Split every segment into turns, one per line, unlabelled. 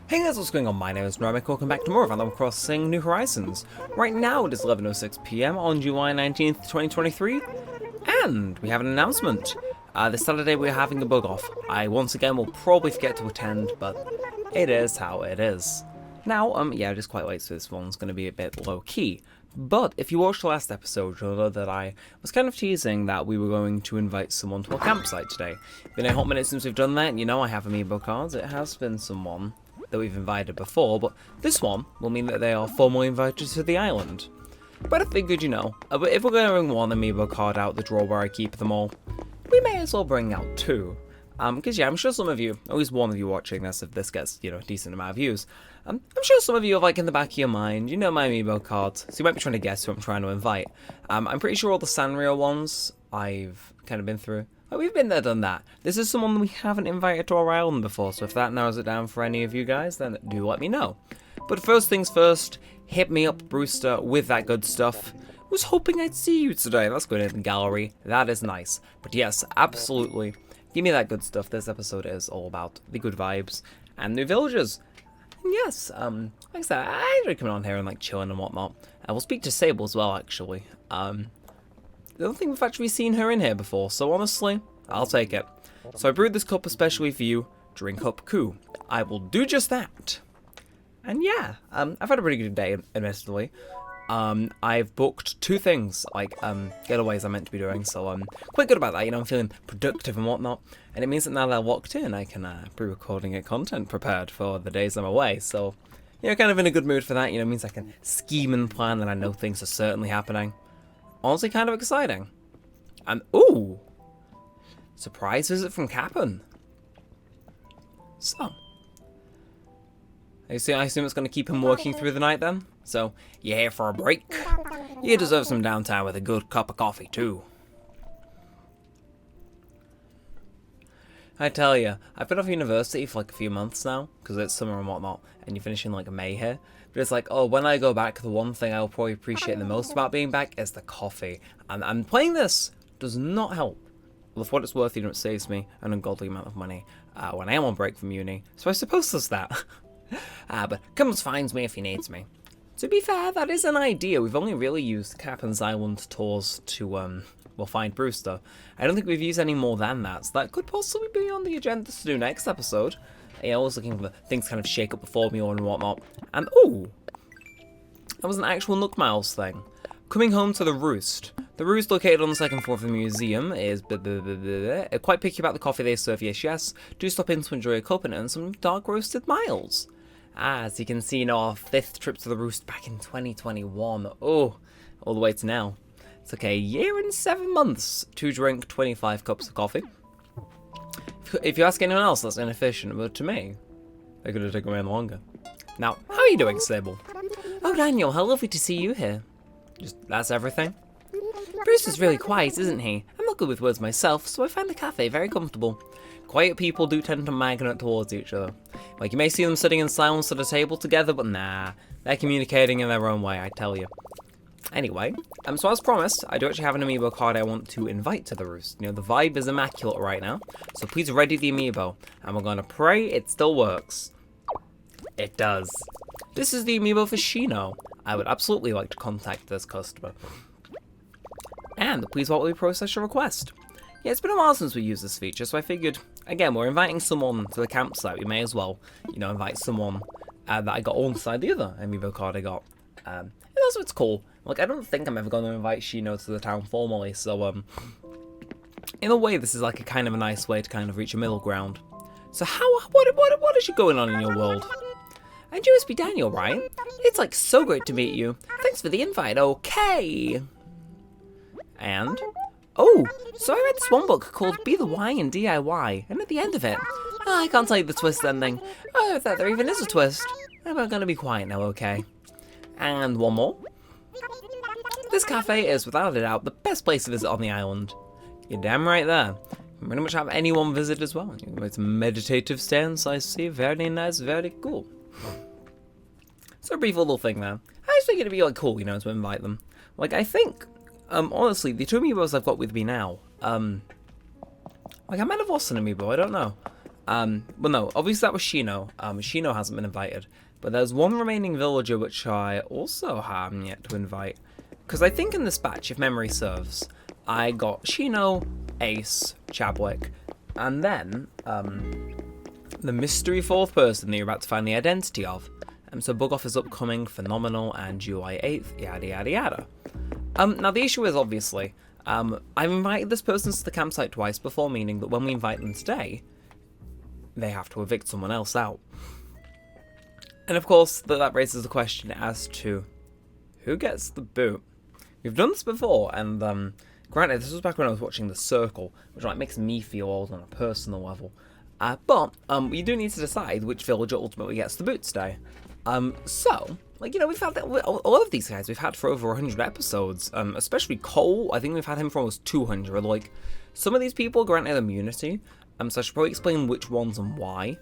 Hey guys, what's going on? My name is Neremik. Welcome back to more of Animal Crossing New Horizons. Right now it is 11:06 PM on July 19th, 2023, and we have an announcement. This Saturday we're having a bug off. I once again will probably forget to attend, but it is how it is. Now, yeah, it is quite late, so this one's going to be a bit low-key. But if you watched the last episode, you'll know that I was kind of teasing that we were going to invite someone to our campsite today. Been a hot minute since we've done that, and you know I have amiibo cards. It has been someone that we've invited before, but this one will mean that they are formally invited to the island. But I figured, you know, if we're going to bring one amiibo card out the drawer where I keep them all, we may as well bring out two. Because yeah, I'm sure some of you, at least one of you watching this, if this gets, you know, a decent amount of views, I'm sure some of you have, like, in the back of your mind, you know my amiibo cards, so you might be trying to guess who I'm trying to invite. I'm pretty sure all the Sanrio ones I've kind of been through. Like, we've been there, done that. This is someone we haven't invited to our island before, so if that narrows it down for any of you guys, then do let me know. But first things first, hit me up, Brewster, with that good stuff. Was hoping I'd see you today. That's going in the gallery. That is nice. But yes, absolutely. Give me that good stuff. This episode is all about the good vibes and new villagers. And yes, like I said, I enjoy coming on here and like chilling and whatnot. We'll speak to Sable as well, actually. I don't think we've actually seen her in here before, so honestly, I'll take it. So I brewed this cup especially for you. Drink up, Koo. I will do just that. And yeah, I've had a pretty good day, admittedly. I've booked two things, like, getaways I'm meant to be doing, so I'm quite good about that, you know, I'm feeling productive and whatnot, and it means that now that I'm locked in, I can, be recording content prepared for the days I'm away, so, you know, kind of in a good mood for that, you know, it means I can scheme and plan, and I know things are certainly happening. Honestly, kind of exciting. And, ooh! Surprise visit from Cap'n. So, I assume it's going to keep him working through the night then? So, you here for a break? You deserve some downtime with a good cup of coffee too. I tell you, I've been off university for like a few months now, because it's summer and whatnot, and you finish in like May here. But it's like, oh, when I go back, the one thing I'll probably appreciate the most about being back is the coffee. And playing this does not help. Well, for what it's worth, you know, it saves me an ungodly amount of money when I am on break from uni. So I suppose there's that. But comes finds me if he needs me. To be fair, that is an idea. We've only really used Cap'n's Island tours to, well, find Brewster. I don't think we've used any more than that, so that could possibly be on the agenda to do next episode. You know, I was looking for things kind of shake up before me and whatnot. And, ooh! That was an actual Nook Miles thing. Coming home to the Roost. The Roost, located on the second floor of the museum, is quite picky about the coffee they serve, yes. Do stop in to enjoy a cup and earn some dark roasted miles. As you can see in our 5th trip to the Roost back in 2021. Oh, all the way to now. It took a year and 7 months to drink 25 cups of coffee. If you ask anyone else, that's inefficient, but to me, they could have taken way longer. Now, how are you doing, Sable? Oh, Daniel, how lovely to see you here. Just, that's everything? Bruce is really quiet, isn't he? I'm not good with words myself, so I find the cafe very comfortable. Quiet people do tend to magnet towards each other. Like, you may see them sitting in silence at a table together, but nah, they're communicating in their own way, I tell you. Anyway, so as promised, I do actually have an amiibo card I want to invite to the Roost. You know, the vibe is immaculate right now, so please ready the amiibo, and we're going to pray it still works. It does. This is the amiibo for Shino. I would absolutely like to contact this customer. And please while we process your request. Yeah, it's been a while since we used this feature, so I figured, again, we're inviting someone to the campsite. We may as well, you know, invite someone that I got alongside the other amiibo card I got. And also, it's cool. Like, I don't think I'm ever going to invite Shino to the town formally, so, in a way, this is like a kind of a nice way to kind of reach a middle ground. So what is going on in your world? And you must be Daniel, right? It's like so great to meet you. Thanks for the invite, okay. And, oh, so I read this one book called Be the Y in DIY, and at the end of it, I can't tell you the twist ending. Oh, if there even is a twist. I'm going to be quiet now, okay? And one more. This cafe is, without a doubt, the best place to visit on the island. You're damn right there. You pretty much have anyone visit as well. It's a meditative stance, I see. Very nice, very cool. So a brief little thing there. I just think it'd be like cool, you know, to invite them. Like, I think, honestly, the two amiibos I've got with me now, like, I might have lost an amiibo, I don't know. Well, no, obviously that was Shino. Shino hasn't been invited. But there's one remaining villager which I also haven't yet to invite. Because I think in this batch, if memory serves, I got Shino, Ace, Chadwick, and then the mystery fourth person that you're about to find the identity of. So Bug Off is upcoming, phenomenal, and July 8th, yada yada yada. Now the issue is obviously, I've invited this person to the campsite twice before, meaning that when we invite them today, they have to evict someone else out. And of course, that raises the question as to who gets the boot. We've done this before, and granted, this was back when I was watching The Circle, which like makes me feel old on a personal level. But we do need to decide which villager ultimately gets the boot today. So, like, you know, we've had a lot of these guys we've had for over 100 episodes, especially Cole. I think we've had him for almost 200. Like, some of these people are granted immunity, so I should probably explain which ones and why.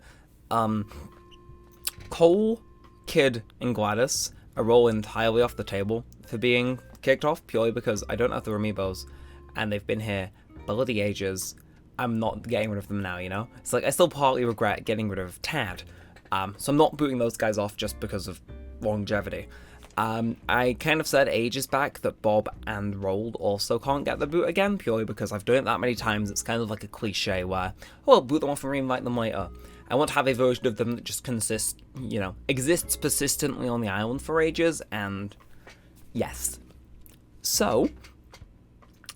Cole, Kid, and Gladys are all entirely off the table for being kicked off purely because I don't have the amiibos, and they've been here bloody ages. I'm not getting rid of them now, you know? It's like, I still partly regret getting rid of Tad. So I'm not booting those guys off just because of longevity. I kind of said ages back that Bob and Rold also can't get the boot again, purely because I've done it that many times. It's kind of like a cliche where, oh, I'll boot them off and reinvite them later. I want to have a version of them that just exists persistently on the island for ages, and yes. So,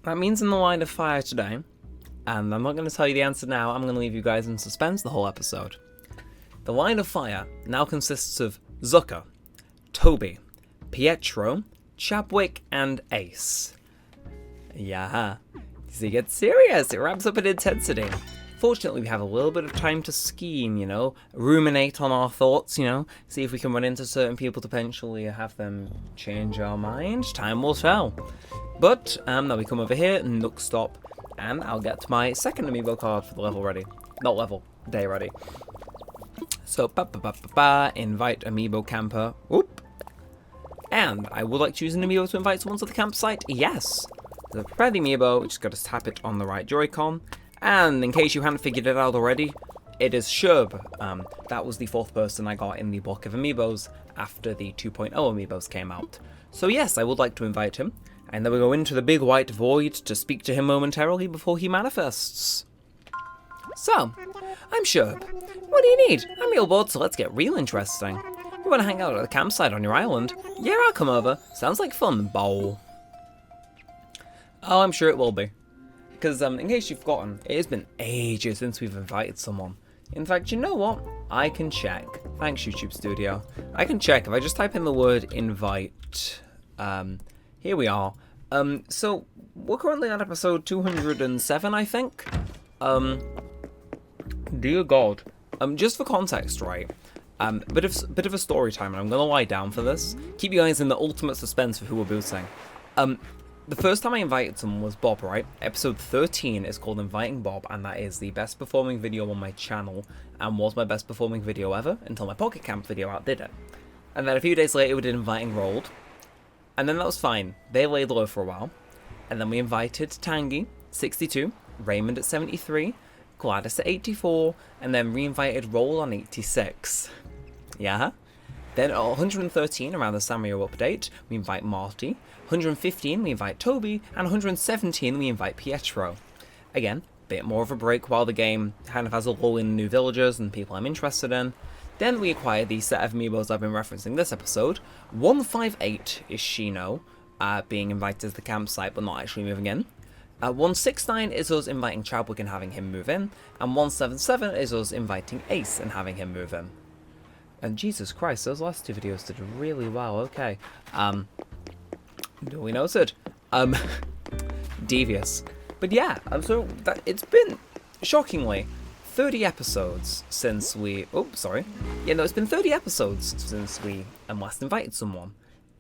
that means in the line of fire today, and I'm not going to tell you the answer now, I'm going to leave you guys in suspense the whole episode. The line of fire now consists of Zucker, Toby, Pietro, Chadwick, and Ace. Yeah, it gets serious, it ramps up in intensity. Fortunately, we have a little bit of time to scheme, you know, ruminate on our thoughts, you know, see if we can run into certain people to potentially have them change our mind. Time will tell. But, now we come over here, Nook Stop, and I'll get to my second amiibo card for the level ready. Not level, day ready. So, invite amiibo camper. Whoop. And I would like to use an amiibo to invite someone to the campsite. Yes. So prepare the amiibo, we just got to tap it on the right Joy-Con. And in case you hadn't figured it out already, it is Sherb. That was the fourth person I got in the block of amiibos after the 2.0 amiibos came out. So yes, I would like to invite him. And then we go into the big white void to speak to him momentarily before he manifests. So, I'm Sherb. What do you need? I'm real bored, so let's get real interesting. You want to hang out at the campsite on your island? Yeah, I'll come over. Sounds like fun, bowl. Oh, I'm sure it will be. Because, in case you've forgotten, it has been ages since we've invited someone. In fact, you know what? I can check. Thanks, YouTube Studio. I can check if I just type in the word invite. Here we are. So, we're currently at episode 207, I think. Dear God. Just for context, right? Bit of a story time, and I'm gonna lie down for this. Keep you guys in the ultimate suspense for who we're booting. The first time I invited someone was Bob, right? Episode 13 is called Inviting Bob, and that is the best performing video on my channel, and was my best performing video ever, until my Pocket Camp video outdid it. And then a few days later we did Inviting Rold, and then that was fine. They laid low for a while. And then we invited Tangy, 62, Raymond at 73, Gladys at 84, and then re-invited Roll on 86. Yeah? Then at 113, around the Samuel update, we invite Marty. 115, we invite Toby. And 117, we invite Pietro. Again, bit more of a break while the game kind of has a lull in new villagers and people I'm interested in. Then we acquire the set of amiibos I've been referencing this episode. 158 is Shino, being invited to the campsite but not actually moving in. 169 is us inviting Chadwick and having him move in. And 177 is us inviting Ace and having him move in. And Jesus Christ, those last two videos did really well, okay. Duly noted. Devious. But yeah, so it's been, shockingly, 30 episodes since we... Oh, sorry. Yeah, no, it's been 30 episodes since we last invited someone.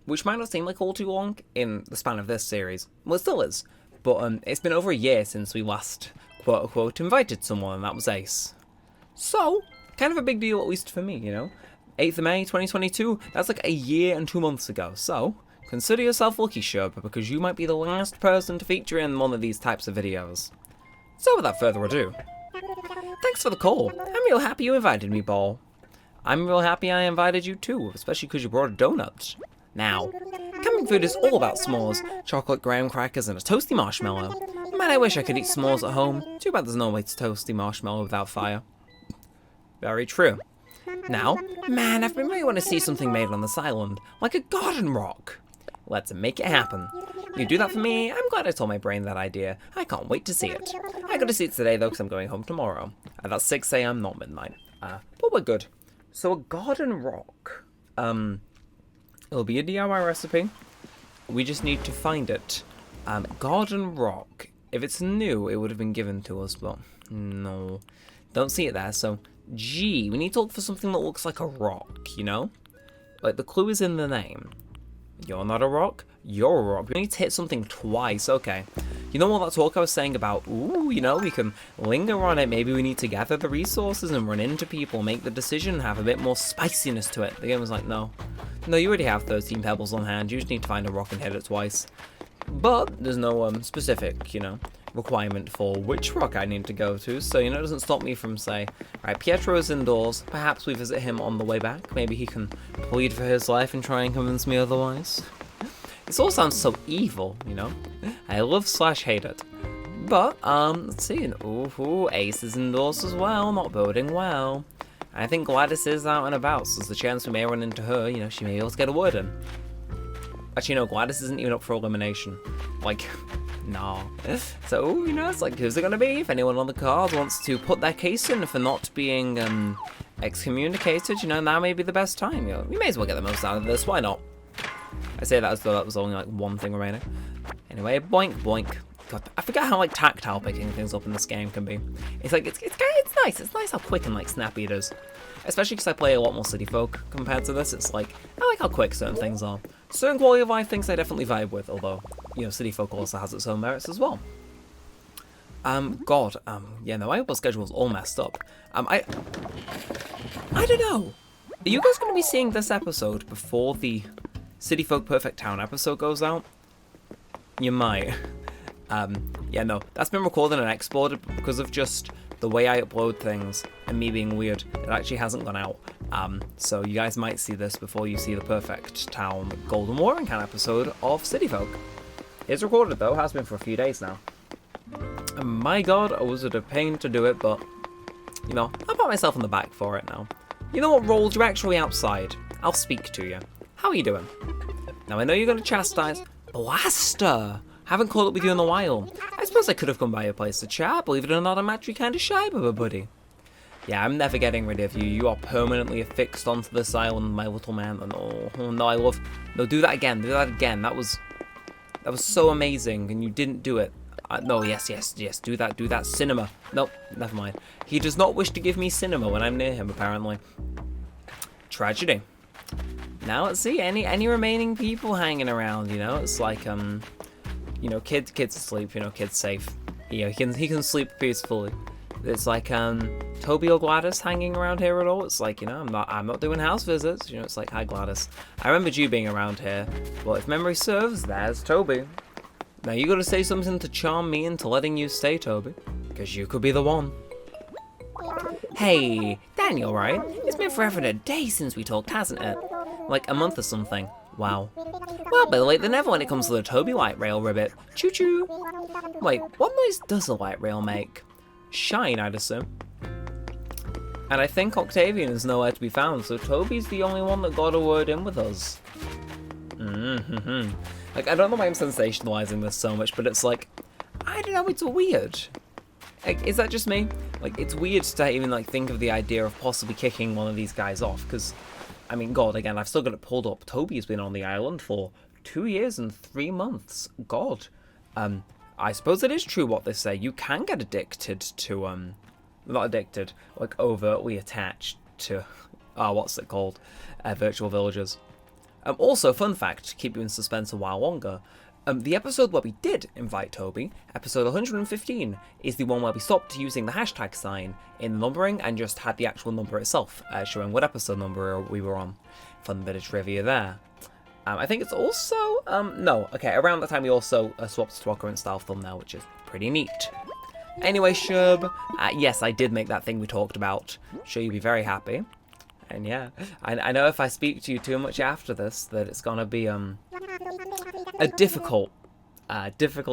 Which might not seem like all too long in the span of this series. Well, it still is. But it's been over a year since we last, quote-unquote, invited someone, and that was Ace. So, kind of a big deal, at least for me, you know? 8th of May, 2022, that's like a year and 2 months ago. So, consider yourself lucky, Sherpa, because you might be the last person to feature in one of these types of videos. So, without further ado, Thanks for the call. I'm real happy you invited me, Ball. I'm real happy I invited you too, especially because you brought a donut. Now, camping food is all about s'mores, chocolate graham crackers, and a toasty marshmallow. Man, I wish I could eat s'mores at home. Too bad there's no way to toasty marshmallow without fire. Very true. Now, man, I've been really wanting to see something made on this island, like a garden rock. Let's make it happen. You do that for me, I'm glad I told my brain that idea. I can't wait to see it. I gotta see it today though, because I'm going home tomorrow. That's 6 AM, not midnight. But we're good. So a garden rock. It'll be a DIY recipe. We just need to find it. Garden rock. If it's new, it would have been given to us, but no. Don't see it there, so G. We need to look for something that looks like a rock, you know? Like, the clue is in the name. You're not a rock? You're a rock. We need to hit something twice, okay. You know all that talk I was saying about, ooh, you know, we can linger on it. Maybe we need to gather the resources and run into people, make the decision, have a bit more spiciness to it. The game was like, no. No, you already have 13 pebbles on hand. You just need to find a rock and hit it twice. But there's no specific, you know, requirement for which rock I need to go to. So, you know, it doesn't stop me from saying, right, Pietro's indoors. Perhaps we visit him on the way back. Maybe he can plead for his life and try and convince me otherwise. This all sounds so evil, you know? I love/hate it. But, let's see. Ooh, Ace is indoors as well, not boding well. I think Gladys is out and about, so there's a chance we may run into her, you know, she may be able to get a word in. Actually, no, Gladys isn't even up for elimination. Like, no. So, you know, it's like, who's it gonna be? If anyone on the card wants to put their case in for not being, excommunicated, you know, now may be the best time, you know. We may as well get the most out of this, why not? I say that as though that was only like one thing remaining. Anyway, boink, boink. God, I forget how like tactile picking things up in this game can be. It's like it's nice. It's nice how quick and like snappy it is. Especially because I play a lot more City Folk compared to this. It's like I like how quick certain things are. Certain quality of life things I definitely vibe with. Although you know City Folk also has its own merits as well. Yeah, no, my schedule's all messed up. I don't know. Are you guys going to be seeing this episode before the City Folk Perfect Town episode goes out? You might. Yeah, no, that's been recorded and exported, but because of just the way I upload things and me being weird, it actually hasn't gone out. So you guys might see this before you see the Perfect Town Golden Watering Can episode of City Folk. It's recorded though, has been for a few days now. And my god, was it a pain to do it, but, you know, I'll pat myself on the back for it now. You know what, Rolls, you're actually outside. I'll speak to you. How are you doing? Now I know you're going to chastise... Blaster! Haven't caught up with you in a while. I suppose I could have come by your place to chat. Believe it or not, I'm actually kind of shy, buddy. Yeah, I'm never getting rid of you. You are permanently affixed onto this island, my little man. And oh no, I love... No, do that again. Do that again. That was so amazing, and you didn't do it. No, yes. Do that. Cinema. Nope, never mind. He does not wish to give me cinema when I'm near him, apparently. Tragedy. Now let's see any remaining people hanging around. You know, it's like you know, kids asleep. You know, kids safe. You know, he can sleep peacefully. It's like Toby or Gladys hanging around here at all. It's like, you know, I'm not doing house visits. You know, it's like, hi Gladys. I remembered you being around here. Well, if memory serves, there's Toby. Now you gotta say something to charm me into letting you stay, Toby, because you could be the one. Hey, Daniel, right? It's been forever and a day since we talked, hasn't it? Like a month or something. Wow. Well, better late than never when it comes to the Toby light rail ribbit. Choo choo. Wait, what noise does a light rail make? Shine, I'd assume. And I think Octavian is nowhere to be found, so Toby's the only one that got a word in with us. Like, I don't know why I'm sensationalizing this so much, but it's like, I don't know, it's weird. Like, is that just me? Like, it's weird to even, like, think of the idea of possibly kicking one of these guys off, because, I mean, God, again, I've still got it pulled up. Toby's been on the island for 2 years and 3 months. God. I suppose it is true what they say. You can get addicted to, not addicted, like, overtly attached to, what's it called? Virtual villagers. Also, fun fact, to keep you in suspense a while longer, the episode where we did invite Toby, episode 115, is the one where we stopped using the hashtag sign in the numbering and just had the actual number itself, showing what episode number we were on. Fun bit of trivia there. I think it's also, around that time we also swapped to our current style thumbnail, which is pretty neat. Anyway, Shub, yes, I did make that thing we talked about. Sure, you'll be very happy. And yeah, I know if I speak to you too much after this, that it's gonna be a difficult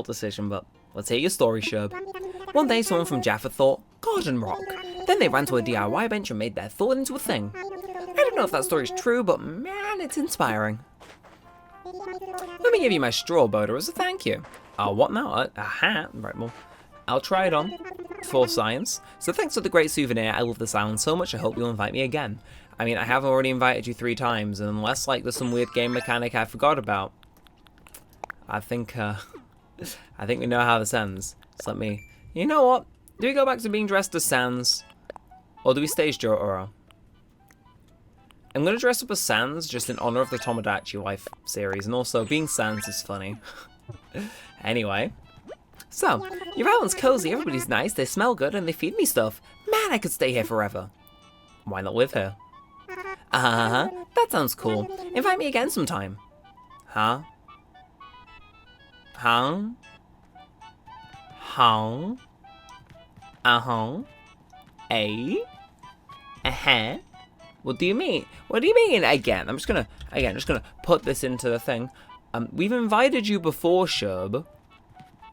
decision, but let's hear your story, Shub. One day, someone from Jaffa thought, garden rock. Then they ran to a DIY bench and made their thought into a thing. I don't know if that story's true, but man, it's inspiring. Let me give you my straw boater as a thank you. What now? A hat? Right, well, I'll try it on. For science. So thanks for the great souvenir. I love this island so much, I hope you'll invite me again. I mean, I have already invited you 3 times, and unless, like, there's some weird game mechanic I forgot about, I think we know how this ends. So let me... You know what? Do we go back to being dressed as Sans? Or do we stage Jotaro? I'm going to dress up as Sans, just in honor of the Tomodachi Life series, and also being Sans is funny. Anyway. So, your island's cozy, everybody's nice, they smell good, and they feed me stuff. Man, I could stay here forever. Why not live here? That sounds cool. Invite me again sometime. Huh? What do you mean? What do you mean again? I'm just gonna put this into the thing. We've invited you before, Shub.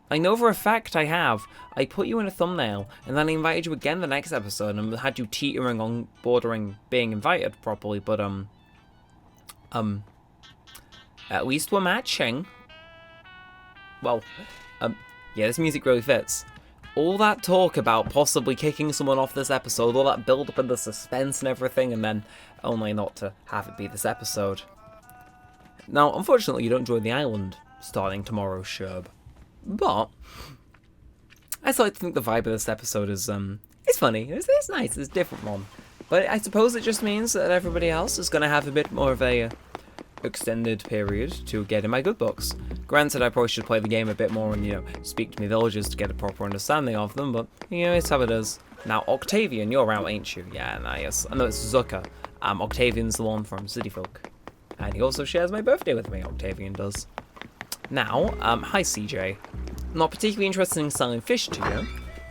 I know for a fact I have. I put you in a thumbnail, and then I invited you again the next episode, and had you teetering on bordering being invited properly, but, at least we're matching. Well, yeah, this music really fits. All that talk about possibly kicking someone off this episode, all that build-up and the suspense and everything, and then only not to have it be this episode. Now, unfortunately, you don't join the island starting tomorrow, Shub. But I still like to think the vibe of this episode is it's funny, it's nice, it's a different one. But I suppose it just means that everybody else is going to have a bit more of a extended period to get in my good books. Granted, I probably should play the game a bit more and, you know, speak to my villagers to get a proper understanding of them, but, you know, it's how it is. Now, Octavian, you're out, ain't you? Yeah, nice. I know it's Zucker. Octavian's the one from City Folk. And he also shares my birthday with me, Octavian does. Now, hi CJ. Not particularly interested in selling fish to you,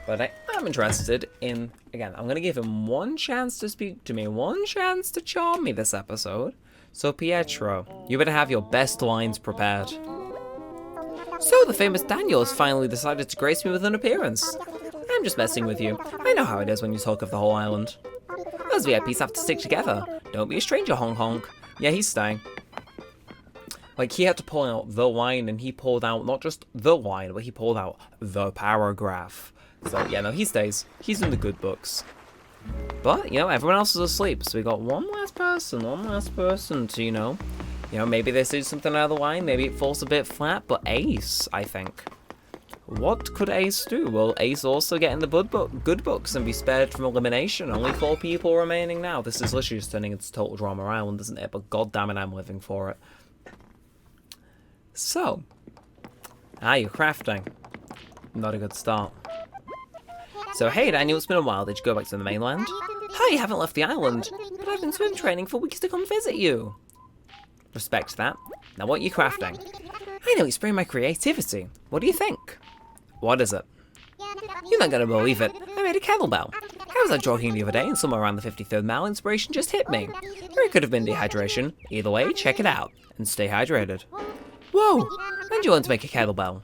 but I am interested in, again, I'm going to give him one chance to speak to me, one chance to charm me this episode. So Pietro, you better have your best lines prepared. So the famous Daniel has finally decided to grace me with an appearance. I'm just messing with you. I know how it is when you talk of the whole island. Those VIPs have to stick together. Don't be a stranger, honk honk. Yeah, he's staying. Like, he had to pull out the wine, and he pulled out not just the wine, but he pulled out the paragraph. So, yeah, no, he stays. He's in the good books. But, you know, everyone else is asleep, so we got one last person to, you know, maybe they do something out of the wine, maybe it falls a bit flat, but Ace, I think. What could Ace do? Will Ace also get in the good books and be spared from elimination? Only 4 people remaining now. This is literally just turning into Total Drama Island, isn't it? But goddammit, I'm living for it. So, you're crafting. Not a good start. So, hey Daniel, it's been a while. Did you go back to the mainland? Hi, you haven't left the island, but I've been swim training for weeks to come visit you. Respect that. Now, what are you crafting? I know, it's bringing my creativity. What do you think? What is it? You're not gonna believe it. I made a kettlebell. I was out jogging the other day, and somewhere around the 53rd mile, inspiration just hit me. Or it could have been dehydration. Either way, check it out, and stay hydrated. Whoa! When do you want to make a kettlebell?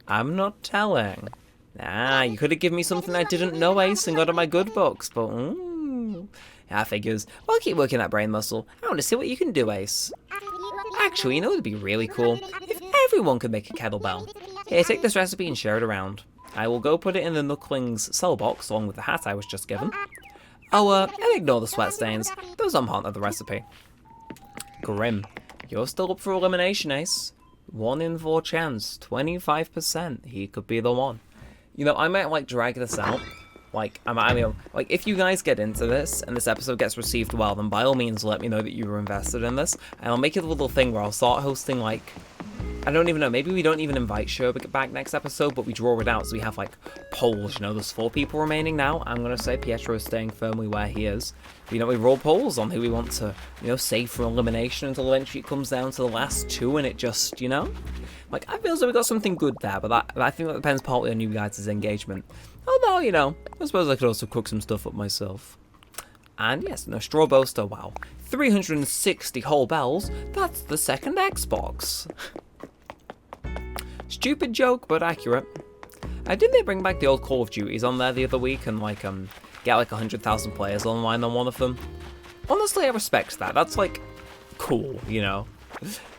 I'm not telling. You could have given me something I didn't know, Ace, and got on my good books, but figures. Well, keep working that brain muscle. I want to see what you can do, Ace. Actually, you know what would be really cool? If everyone could make a kettlebell. Here, take this recipe and share it around. I will go put it in the Knuckling's cell box, along with the hat I was just given. And ignore the sweat stains. Those aren't part of the recipe. Grim. You're still up for elimination, Ace. 1 in 4 chance. 25%. He could be the one. You know, I might, like, drag this out. Like, like, if you guys get into this, and this episode gets received well, then by all means let me know that you were invested in this, and I'll make it a little thing where I'll start hosting, like, I don't even know. Maybe we don't even invite Sherbert back next episode, but we draw it out so we have like polls. You know, there's 4 people remaining now. I'm gonna say Pietro is staying firmly where he is. But, you know, we roll polls on who we want to, you know, save for elimination until eventually it comes down to the last 2, and it just, you know, like I feel as though we got something good there. But I think that depends partly on you guys' engagement. Although, you know, I suppose I could also cook some stuff up myself. And yes, no, Straw Boaster, wow. 360 whole bells, that's the second Xbox. Stupid joke, but accurate. Didn't they bring back the old Call of Duties on there the other week and like get like 100,000 players online on one of them? Honestly, I respect that. That's like cool, you know.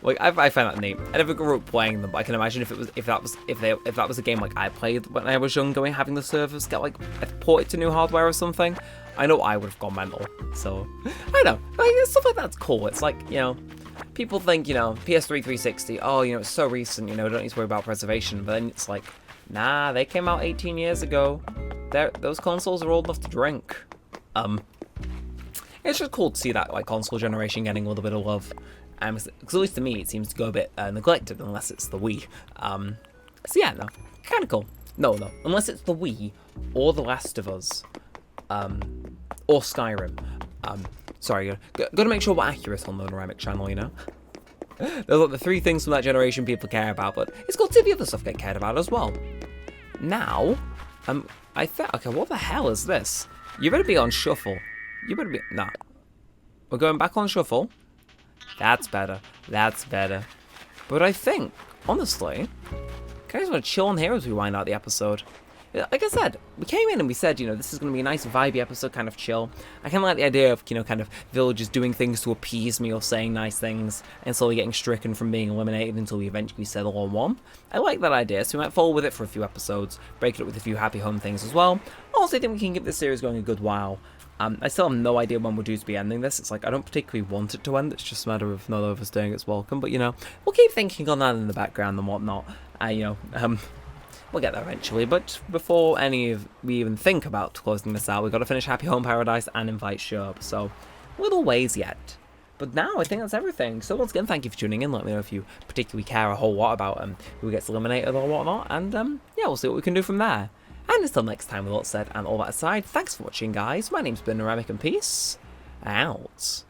Like I find that neat. I never grew up playing them, but I can imagine if that was a game like I played when I was younger, having the servers get like ported to new hardware or something, I know I would have gone mental. So I know, like, stuff like that's cool. It's like, you know, people think, you know, PS3 360, oh, you know, it's so recent, you know, don't need to worry about preservation. But then it's like, nah, they came out 18 years ago. Those consoles are old enough to drink. It's just cool to see that like console generation getting a little bit of love. Because at least to me, it seems to go a bit neglected, unless it's the Wii. So yeah, no, kind of cool. No, unless it's the Wii, or The Last of Us, or Skyrim. Sorry, gotta make sure we're accurate on the Neremik channel, you know? Those are the 3 things from that generation people care about, but it's got to the other stuff get cared about as well. Now, I thought, okay, what the hell is this? You better be on shuffle. You better be, nah. We're going back on shuffle. That's better. That's better. But I think, honestly, I just want to chill on here as we wind out the episode. Like I said, we came in and we said, you know, this is going to be a nice vibey episode, kind of chill. I kind of like the idea of, you know, kind of villagers doing things to appease me or saying nice things and slowly getting stricken from being eliminated until we eventually settle on one. I like that idea, so we might follow with it for a few episodes, break it up with a few happy home things as well. Also, I think we can keep this series going a good while. I still have no idea when we're due to be ending this. It's like, I don't particularly want it to end. It's just a matter of not overstaying its welcome. But, you know, we'll keep thinking on that in the background and whatnot. You know, we'll get there eventually. But before we even think about closing this out, we've got to finish Happy Home Paradise and invite Sherb. So, little ways yet. But now, I think that's everything. So, once again, thank you for tuning in. Let me know if you particularly care a whole lot about who gets eliminated or whatnot. And, yeah, we'll see what we can do from there. And until next time, with all that said and all that aside, thanks for watching, guys. My name's been Neremik, and peace out.